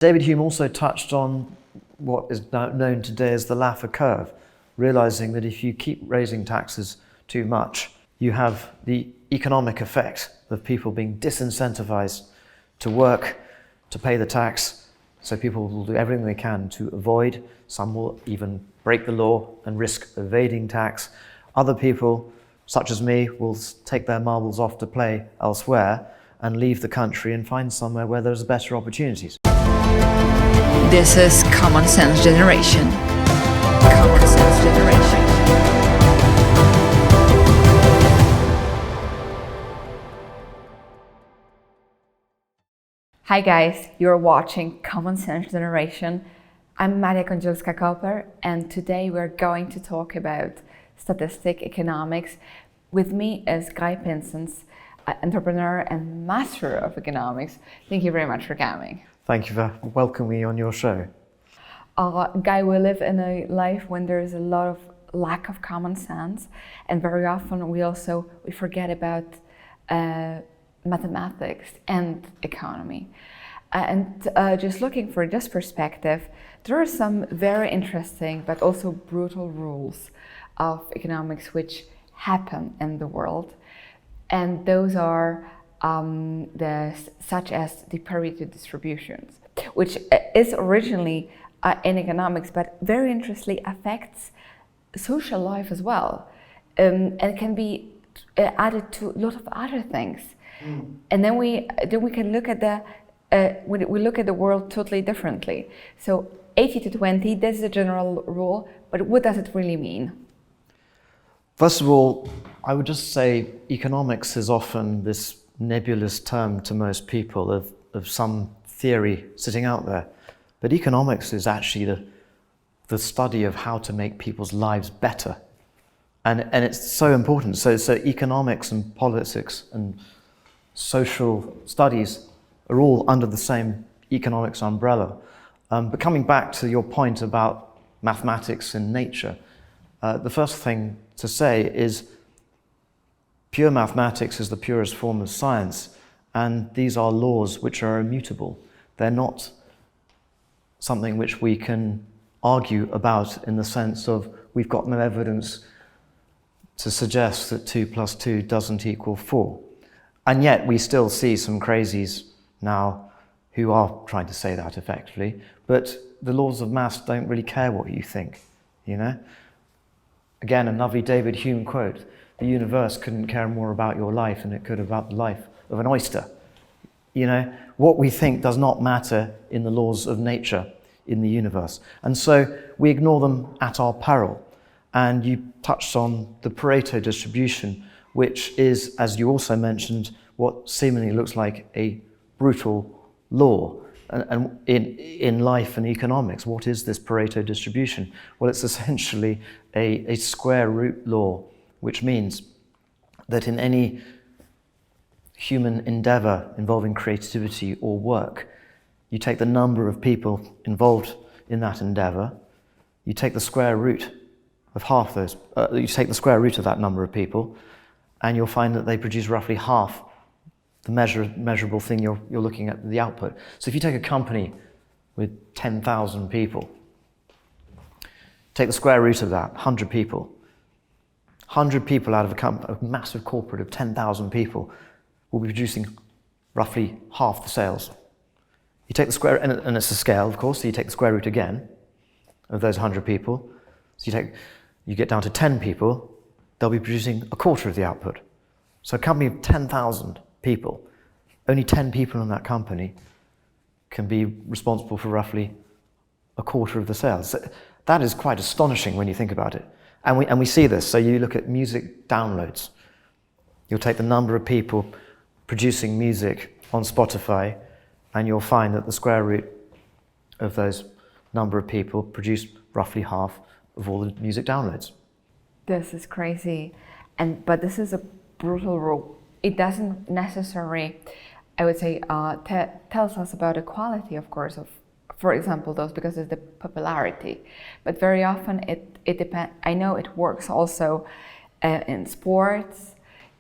David Hume also touched on what is now known today as the Laffer curve, realizing that if you keep raising taxes too much, you have the economic effect of people being disincentivized to work, to pay the tax. So people will do everything they can to avoid. Some will even break the law and risk evading tax. Other people, such as me, will take their marbles off to play elsewhere and leave the country and find somewhere where there's better opportunities. This is Common Sense Generation. Common Sense Generation. Hi guys, you're watching Common Sense Generation. I'm kadzielska-Koper, and today we're going to talk about statistic economics. With me is Guy Pinsent, entrepreneur and master of economics. Thank you very much for coming. Thank you for welcoming me on your show. Guy, we live in a life when there's a lot of lack of common sense, and very often we forget about mathematics and economy. Just looking for this perspective, there are some very interesting but also brutal rules of economics which happen in the world, and those are such as the Pareto distributions, which is originally in economics, but very interestingly affects social life as well, and can be added to a lot of other things. And then we can look at we look at the world totally differently. So 80-20, this is a general rule, but what does it really mean? First of all, I would just say economics is often this nebulous term to most people of some theory sitting out there. But economics is actually the study of how to make people's lives better. And it's so important. So economics and politics and social studies are all under the same economics umbrella. But coming back to your point about mathematics and nature, the first thing to say is pure mathematics is the purest form of science, and these are laws which are immutable. They're not something which we can argue about in the sense of we've got no evidence to suggest that 2 + 2 doesn't equal 4. And yet we still see some crazies now who are trying to say that effectively, but the laws of maths don't really care what you think, you know? Again, a lovely David Hume quote: the universe couldn't care more about your life than it could about the life of an oyster. You know, what we think does not matter in the laws of nature in the universe. And so we ignore them at our peril. And you touched on the Pareto distribution, which is, as you also mentioned, what seemingly looks like a brutal law. And in life and economics, what is this Pareto distribution? Well, it's essentially a square root law, which means that in any human endeavor involving creativity or work, you take the number of people involved in that endeavor, you take the square root of half those, you take the square root of that number of people, and you'll find that they produce roughly half the measurable thing you're looking at, the output. So if you take a company with 10,000 people, take the square root of that, 100 people. 100 people out of a massive corporate of 10,000 people will be producing roughly half the sales. You take the square, and it's a scale, of course, so you take the square root again of those 100 people. So you get down to 10 people, they'll be producing a quarter of the output. So a company of 10,000 people, only 10 people in that company can be responsible for roughly a quarter of the sales. So that is quite astonishing when you think about it. And we see this. So you look at music downloads. You'll take the number of people producing music on Spotify, and you'll find that the square root of those number of people produce roughly half of all the music downloads. This is crazy, but this is a brutal rule. It doesn't necessarily, I would say, tells us about the quality, of course, of, for example, those, because of the popularity. But very often it depends. I know it works also in sports,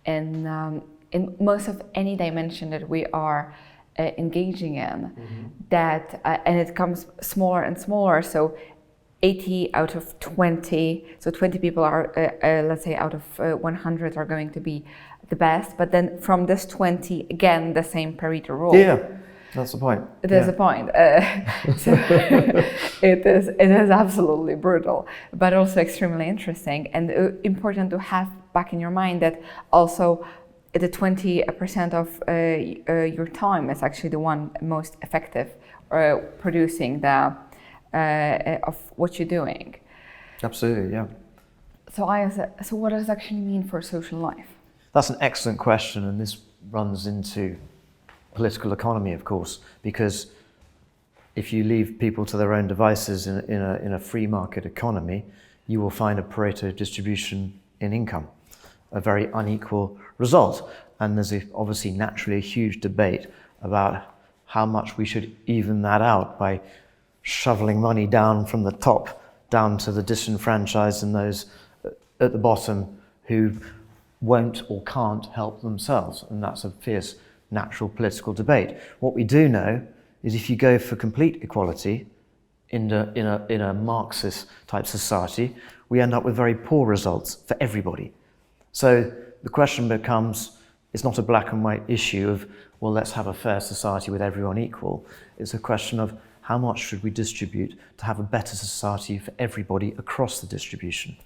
in most of any dimension that we are engaging in, that and it becomes smaller and smaller. So 80 out of 20, so 20 people are, let's say, out of 100 are going to be the best. But then from this 20, again, the same Pareto rule. Yeah, that's the point. There's a point. So it is absolutely brutal, but also extremely interesting and important to have back in your mind that also the 20% of your time is actually the one most effective producing the of what you're doing. Absolutely, yeah. So so what does it actually mean for social life? That's an excellent question, and this runs into political economy, of course, because if you leave people to their own devices in a free market economy, you will find a Pareto distribution in income, a very unequal result. And there's obviously naturally a huge debate about how much we should even that out by shoveling money down from the top down to the disenfranchised and those at the bottom who won't or can't help themselves. And that's a fierce natural political debate. What we do know is if you go for complete equality in a Marxist type society, we end up with very poor results for everybody. So the question becomes, it's not a black and white issue of, well, let's have a fair society with everyone equal. It's a question of how much should we distribute to have a better society for everybody across the distribution.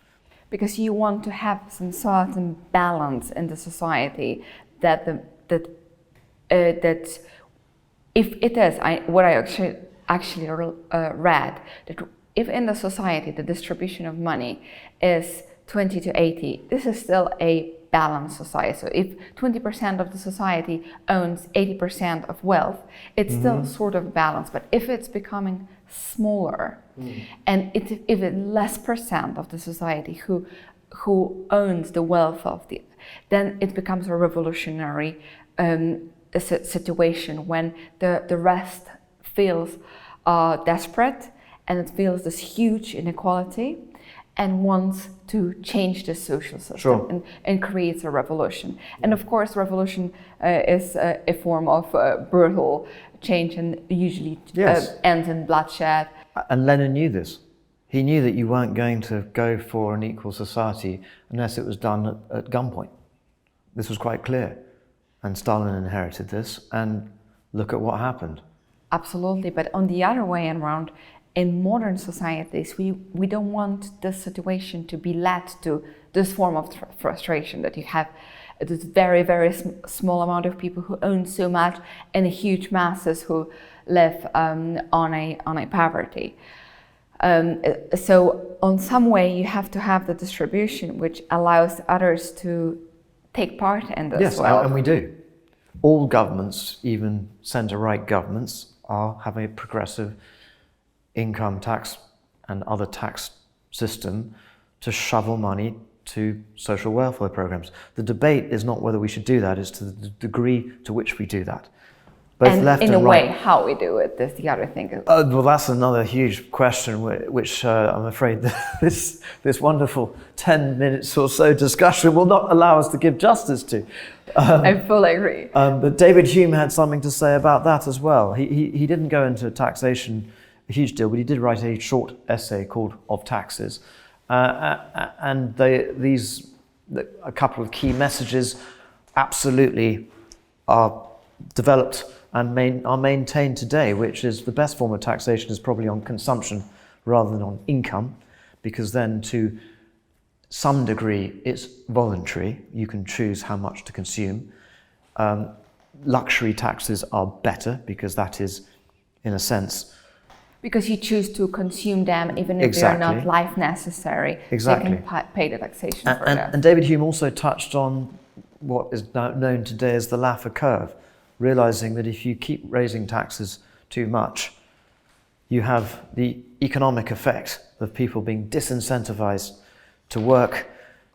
Because you want to have some certain balance in the society that if it is, what I actually read, that if in the society the distribution of money is 20 to 80, this is still a balanced society. So if 20% of the society owns 80% of wealth, it's still sort of balanced. But if it's becoming smaller, and if it's less percent of the society who owns the wealth of then it becomes a revolutionary situation when the rest feels desperate and it feels this huge inequality and wants to change the social system and creates a revolution. And of course, revolution is a form of brutal change and usually ends in bloodshed. And Lenin knew this. He knew that you weren't going to go for an equal society unless it was done at gunpoint. This was quite clear. And Stalin inherited this, and look at what happened. Absolutely, but on the other way around, in modern societies, we don't want this situation to be led to this form of frustration, that you have this very, very small amount of people who own so much and huge masses who live on a poverty. So on some way you have to have the distribution which allows others to take part in this. Yes, and we do. All governments, even centre-right governments, are having a progressive income tax and other tax system to shovel money to social welfare programs. The debate is not whether we should do that, it's to the degree to which we do that. Both and left in and a right. Way, how we do it, is the other thing. Well, that's another huge question, which I'm afraid this wonderful 10 minutes or so discussion will not allow us to give justice to. I fully agree. But David Hume had something to say about that as well. He didn't go into taxation a huge deal, but he did write a short essay called Of Taxes. And a couple of key messages absolutely are developed and are maintained today, which is the best form of taxation is probably on consumption rather than on income, because then to some degree it's voluntary. You can choose how much to consume. Luxury taxes are better because that is, in a sense, because you choose to consume them even if they're not life necessary. Exactly. You can pay the taxation for that. And David Hume also touched on what is now known today as the Laffer curve, realizing that if you keep raising taxes too much, you have the economic effect of people being disincentivized to work,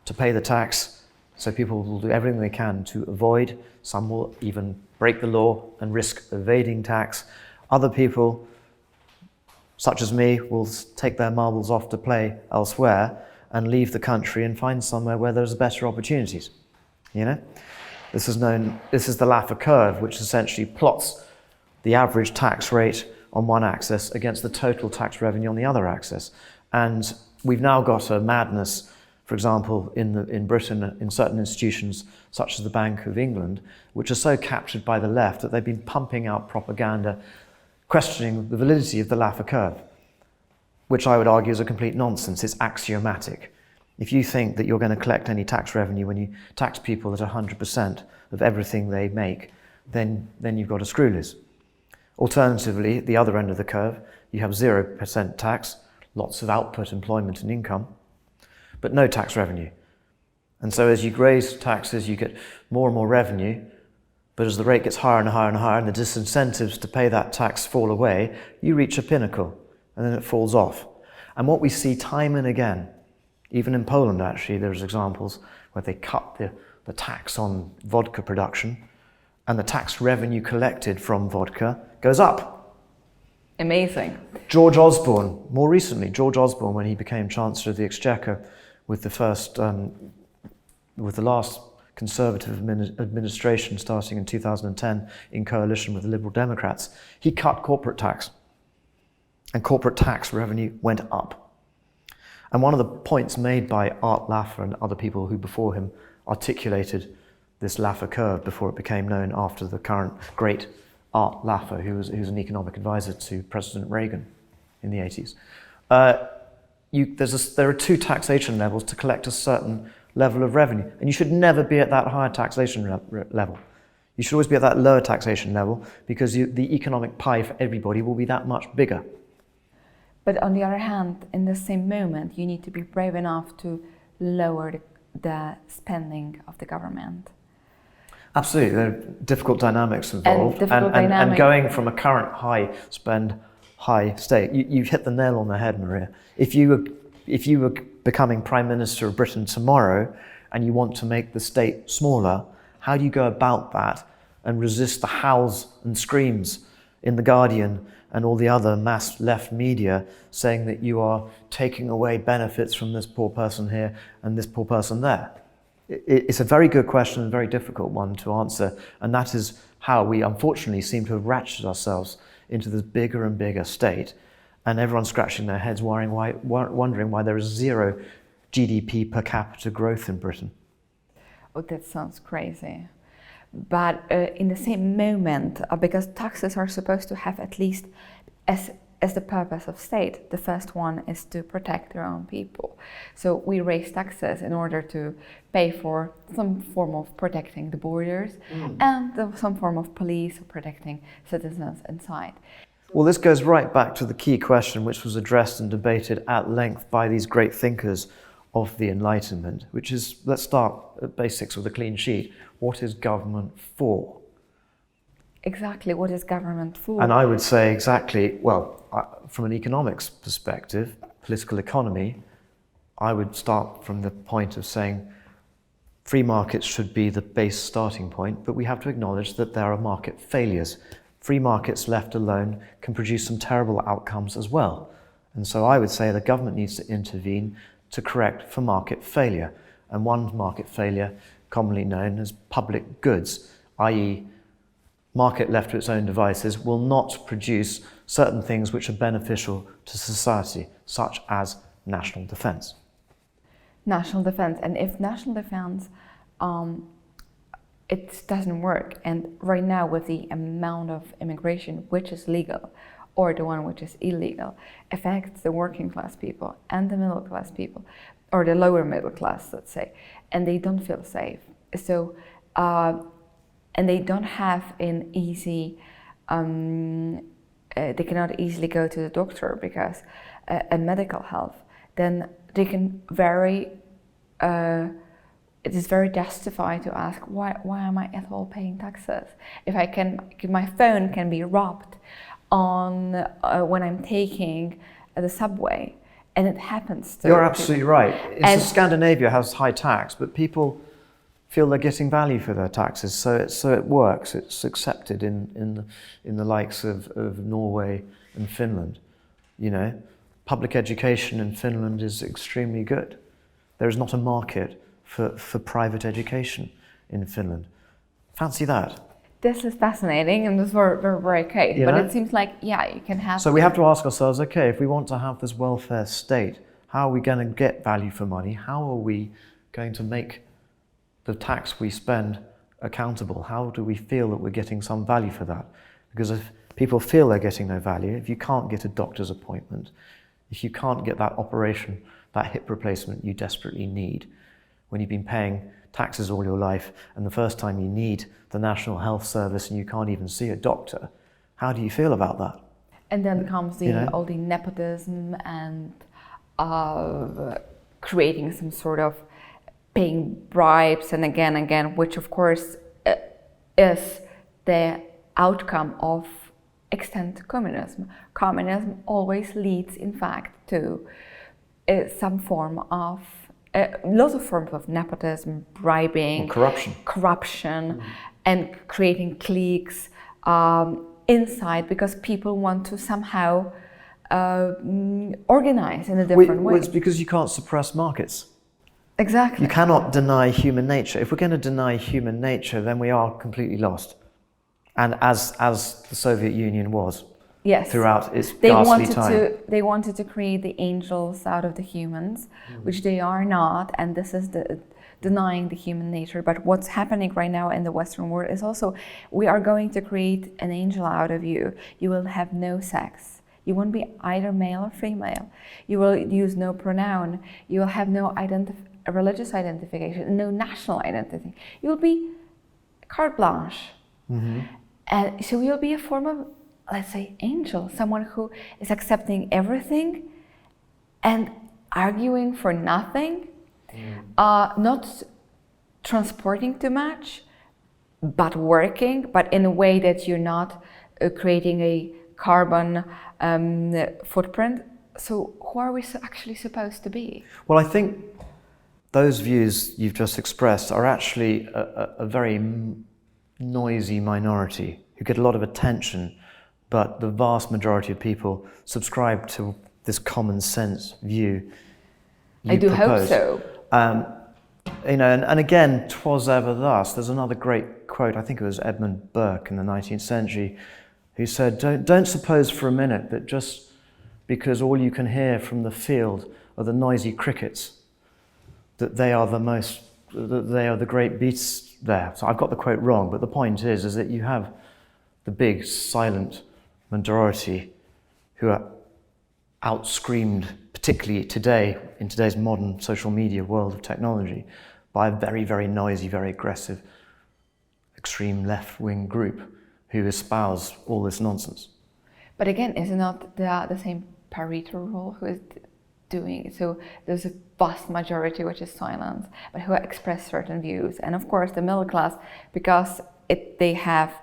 to pay the tax. So people will do everything they can to avoid. Some will even break the law and risk evading tax. Other people, such as me, will take their marbles off to play elsewhere and leave the country and find somewhere where there's better opportunities. You know? This is the Laffer curve, which essentially plots the average tax rate on one axis against the total tax revenue on the other axis. And we've now got a madness, for example, in Britain, in certain institutions such as the Bank of England, which are so captured by the left that they've been pumping out propaganda questioning the validity of the Laffer curve, which I would argue is a complete nonsense. It's axiomatic. If you think that you're going to collect any tax revenue when you tax people at 100% of everything they make, then you've got a screw loose. Alternatively, at the other end of the curve, you have 0% tax, lots of output, employment and income, but no tax revenue. And so as you raise taxes, you get more and more revenue, but as the rate gets higher and higher and higher and the disincentives to pay that tax fall away, you reach a pinnacle and then it falls off. And what we see time and again, even in Poland actually, there's examples where they cut the tax on vodka production and the tax revenue collected from vodka goes up. Amazing. George Osborne, more recently, George Osborne, when he became Chancellor of the Exchequer with the last Conservative administration starting in 2010 in coalition with the Liberal Democrats, he cut corporate tax. And corporate tax revenue went up. And one of the points made by Art Laffer and other people who before him articulated this Laffer curve before it became known after the current great Art Laffer, who was an economic advisor to President Reagan in the 80s. There are two taxation levels to collect a certain level of revenue, and you should never be at that higher taxation level. You should always be at that lower taxation level because the economic pie for everybody will be that much bigger. But on the other hand, in the same moment, you need to be brave enough to lower the spending of the government. Absolutely, there are difficult dynamics involved, and going from a current high spend, high state. You've hit the nail on the head, Maria. If you were becoming Prime Minister of Britain tomorrow and you want to make the state smaller, how do you go about that and resist the howls and screams in The Guardian and all the other mass left media saying that you are taking away benefits from this poor person here and this poor person there? It's a very good question and a very difficult one to answer, and that is how we unfortunately seem to have ratcheted ourselves into this bigger and bigger state, and everyone's scratching their heads wondering why there is zero GDP per capita growth in Britain. Oh, that sounds crazy. But in the same moment, because taxes are supposed to have at least as the purpose of state, the first one is to protect their own people. So we raise taxes in order to pay for some form of protecting the borders and some form of police protecting citizens inside. Well, this goes right back to the key question which was addressed and debated at length by these great thinkers of the Enlightenment, which is, let's start at basics with a clean sheet. What is government for? Exactly, what is government for? And I would say exactly, well, from an economics perspective, political economy, I would start from the point of saying free markets should be the base starting point, but we have to acknowledge that there are market failures. Free markets left alone can produce some terrible outcomes as well. And so I would say the government needs to intervene to correct for market failure. And one market failure, commonly known as public goods, i.e. market left to its own devices will not produce certain things which are beneficial to society, such as national defense. National defense, and if national defense, it doesn't work. And right now with the amount of immigration which is legal, or the one which is illegal, affects the working class people and the middle class people, or the lower middle class, let's say, and they don't feel safe. So, and they don't have an easy, they cannot easily go to the doctor because a medical health, then they can it is very justified to ask, why am I at all paying taxes? If my phone can be robbed on when I'm taking the subway, and it happens to You're absolutely right. And Scandinavia has high tax, but people feel they're getting value for their taxes, so it works. It's accepted in the likes of Norway and Finland. You know, public education in Finland is extremely good. There is not a market for private education in Finland. Fancy that. This is fascinating, and this is very, very, very okay. You but know? it seems like, yeah, you can have... So we have to ask ourselves, okay, if we want to have this welfare state, how are we going to get value for money? How are we going to make the tax we spend accountable? How do we feel that we're getting some value for that? Because if people feel they're getting no value, if you can't get a doctor's appointment, if you can't get that operation, that hip replacement you desperately need, when you've been paying taxes all your life and the first time you need the National Health Service and you can't even see a doctor, how do you feel about that? And then comes all the nepotism and creating some sort of paying bribes and again, which of course is the outcome of extant communism. Communism always leads, in fact, to some form of lots of forms of nepotism, bribing, corruption, and creating cliques inside, because people want to somehow organize in a different way. Well, it's because you can't suppress markets. Exactly. You cannot deny human nature. If we're going to deny human nature, then we are completely lost. And as the Soviet Union was throughout its ghastly time. They wanted to create the angels out of the humans, which they are not, and this is denying the human nature. But what's happening right now in the Western world is also, we are going to create an angel out of you. You will have no sex. You won't be either male or female. You will use no pronoun. You will have no religious identification, no national identity. You will be carte blanche. And so you'll be a form of, let's say, angel, someone who is accepting everything and arguing for nothing, not transporting too much, but working, but in a way that you're not creating a carbon footprint. So who are we actually supposed to be? Well, I think those views you've just expressed are actually a very noisy minority who get a lot of attention, but the vast majority of people subscribe to this common sense view. I do hope so. And again, 'twas ever thus. There's another great quote, I think it was Edmund Burke in the 19th century, who said, don't suppose for a minute that just because all you can hear from the field are the noisy crickets, that they are the great beasts there. So I've got the quote wrong, but the point is that you have the big silent majority who are outscreamed, particularly today, in today's modern social media world of technology, by a very, very noisy, very aggressive, extreme left-wing group who espouse all this nonsense. But again, is it not the same Pareto rule who is doing it? So there's a vast majority which is silent, but who express certain views. And of course, the middle class, because they have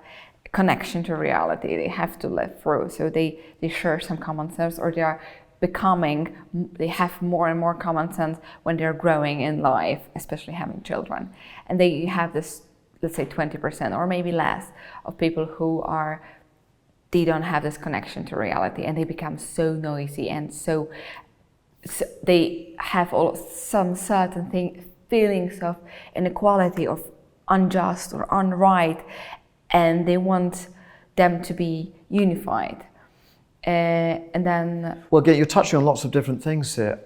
connection to reality, they have to live through, so they share some common sense, or they have more and more common sense when they're growing in life, especially having children. And they have this, let's say 20% or maybe less of people who they don't have this connection to reality, and they become so noisy and so they have some certain feelings of inequality, of unjust or unright, and they want them to be unified. And then... Well, again, you're touching on lots of different things here.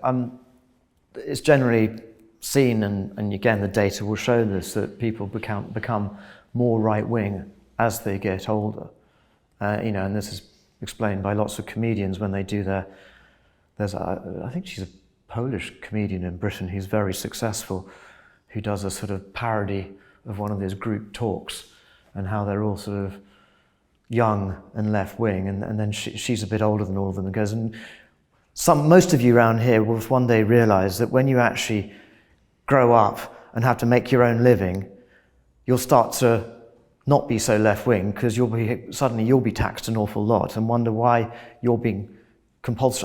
It's generally seen, and again, the data will show this, that people become more right-wing as they get older. And this is explained by lots of comedians when they do I think she's a Polish comedian in Britain who's very successful, who does a sort of parody of one of these group talks and how they're all sort of young and left-wing, and then she's a bit older than all of them, and goes, and most of you around here will one day realize that when you actually grow up and have to make your own living, you'll start to not be so left-wing, because suddenly you'll be taxed an awful lot and wonder why you're being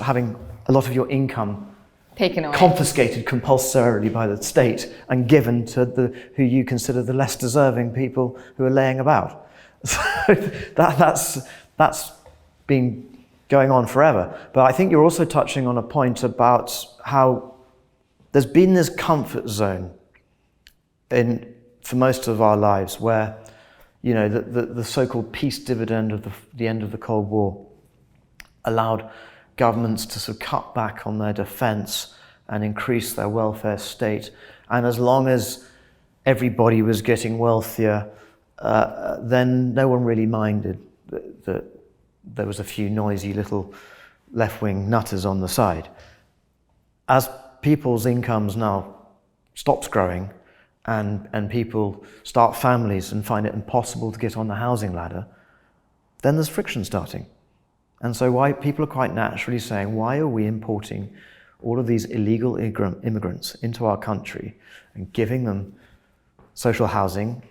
having a lot of your income taken away, confiscated compulsorily by the state and given to who you consider the less deserving people who are laying about. So that's been going on forever. But I think you're also touching on a point about how there's been this comfort zone for most of our lives where you know, the so-called peace dividend of the end of the Cold War allowed governments to sort of cut back on their defense and increase their welfare state. And as long as everybody was getting wealthier, then no one really minded that there was a few noisy little left-wing nutters on the side. As people's incomes now stops growing and people start families and find it impossible to get on the housing ladder, then there's friction starting. And so why people are quite naturally saying, why are we importing all of these illegal immigrants into our country and giving them social housing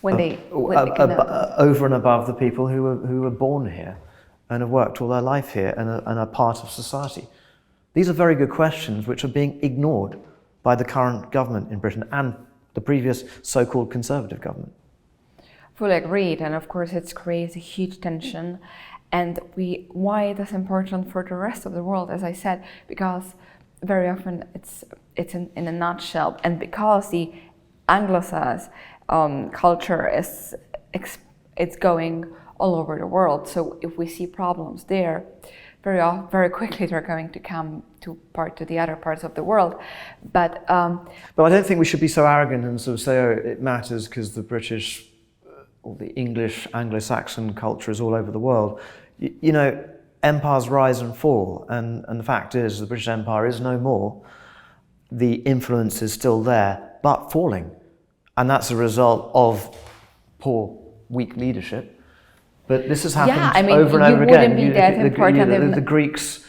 over and above the people who were born here and have worked all their life here and are part of society? These are very good questions which are being ignored by the current government in Britain and the previous so-called Conservative government. Fully agreed, and of course it creates a huge tension. And why it is important for the rest of the world, as I said, because very often it's in a nutshell, and because the Anglo-Saxon culture it's going all over the world. So if we see problems there, very quickly they're going to come to the other parts of the world. But I don't think we should be so arrogant and sort of say, oh, it matters because the British or the English Anglo-Saxon culture is all over the world. You know, empires rise and fall, and the fact is the British Empire is no more. The influence is still there, but falling. And that's a result of poor, weak leadership. But this has happened over and over again. The Greeks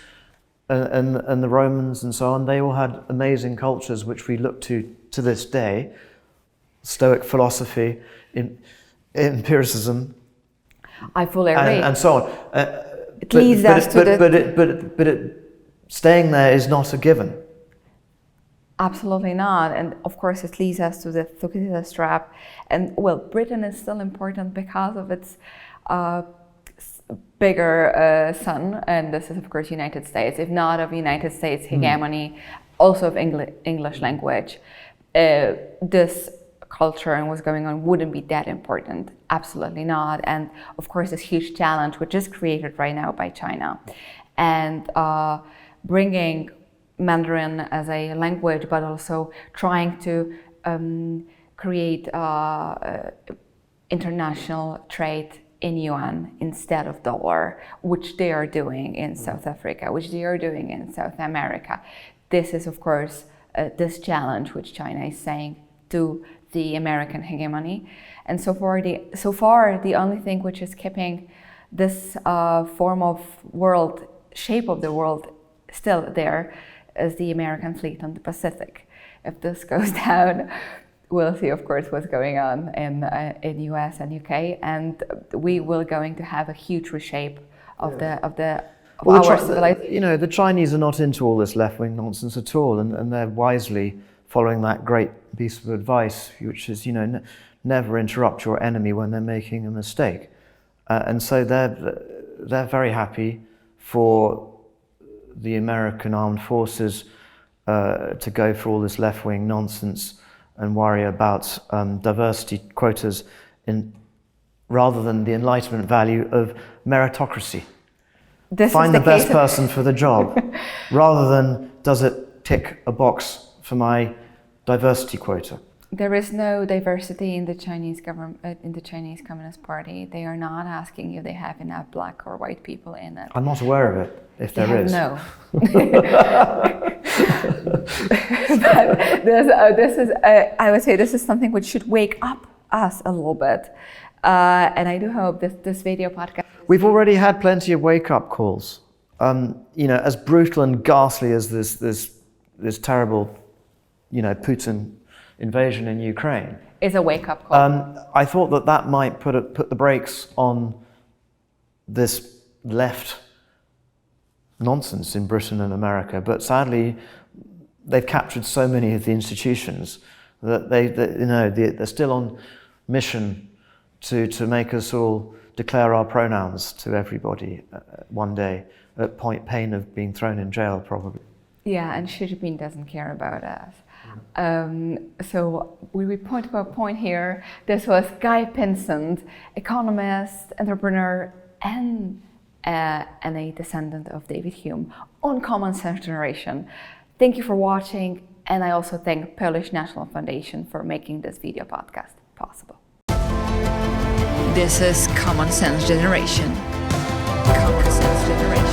and the Romans and so on, they all had amazing cultures which we look to this day. Stoic philosophy, empiricism. I fully agree. And so on. It leads us to But staying there is not a given. Absolutely not. And of course it leads us to the Thucydides trap. And well, Britain is still important because of its bigger son, and this is of course United States. If not of United States hegemony, also of English language, this culture and what's going on wouldn't be that important. Absolutely not. And of course this huge challenge which is created right now by China, and bringing Mandarin as a language, but also trying to create international trade in yuan instead of dollar, which they are doing in South Africa, which they are doing in South America. This is of course this challenge which China is saying to the American hegemony. And so far the only thing which is keeping this form of world, shape of the world still there is the American fleet on the Pacific. If this goes down, we'll see, of course, what's going on in US and UK, and we will going to have a huge reshape of our civilization. You know, the Chinese are not into all this left-wing nonsense at all, and they're wisely following that great piece of advice, which is, you know, never interrupt your enemy when they're making a mistake, and so they're very happy for the American armed forces to go for all this left-wing nonsense and worry about diversity quotas rather than the enlightenment value of meritocracy. Find the best person for the job, rather than does it tick a box for my diversity quota. There is no diversity in the Chinese government, in the Chinese Communist Party. They are not asking if they have enough black or white people in it. I'm not aware of it, if there is. No. But this is, I would say, this is something which should wake up us a little bit. And I do hope this video podcast. We've already had plenty of wake-up calls. You know, as brutal and ghastly as this terrible, you know, Putin invasion in Ukraine is a wake-up call. I thought that might put the brakes on this left nonsense in Britain and America, but sadly they've captured so many of the institutions that they're still on mission to make us all declare our pronouns to everybody one day, at pain of being thrown in jail probably. Yeah, and Xi Jinping doesn't care about us. So we read point by point here. This was Guy Pinsent, economist, entrepreneur, and a descendant of David Hume on Common Sense Generation. Thank you for watching, and I also thank Polish National Foundation for making this video podcast possible. This is Common Sense Generation. Common Sense Generation.